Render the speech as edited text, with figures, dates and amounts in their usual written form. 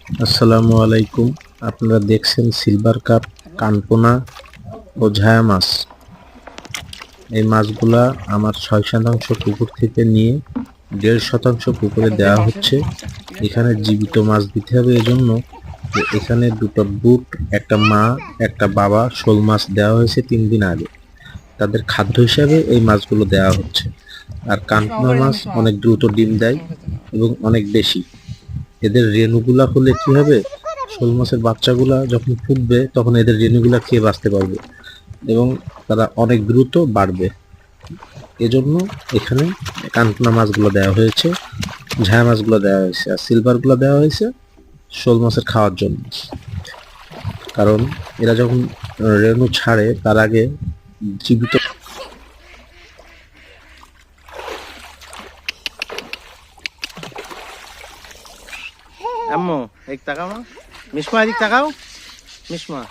আসসালামু আলাইকুম। আপনারা দেখছেন সিলভার কাপ, কানপোনা ও ঝায়া মাছ। এই মাছগুলা আমার 6% পুকুর থেকে নিয়ে 1.5% পুকুরে দেওয়া হচ্ছে। এখানে জীবিত মাছ দিতে হবে, এজন্য যে এখানে দুটো বুট, একটা মা, একটা বাবা শোল মাছ দেওয়া হয়েছে 3 দিন আগে। তাদের খাদ্য হিসাবে এই মাছগুলো দেওয়া হচ্ছে। আর কানপোনা মাছ অনেক দ্রুত ডিম দেয় এবং অনেক বেশি। এদের রেণুগুলা হলে কি হবে, শোল মাছের বাচ্চাগুলা যখন ফুটবে তখন এদের রেণুগুলা খেয়ে বাঁচতে পারবে এবং তারা অনেক দ্রুত বাড়বে। এজন্য এখানে কানকোনা মাছগুলো দেওয়া হয়েছে, ঝায়া মাছগুলো দেওয়া হয়েছে, আর সিলভারগুলো দেওয়া হয়েছে শোল মাছের খাওয়ার জন্য। কারণ এরা যখন রেণু ছাড়ে তার আগে জীবিত। আম্মু এক তাকাও না, মিসমা এদিক তাকাও, মিসমা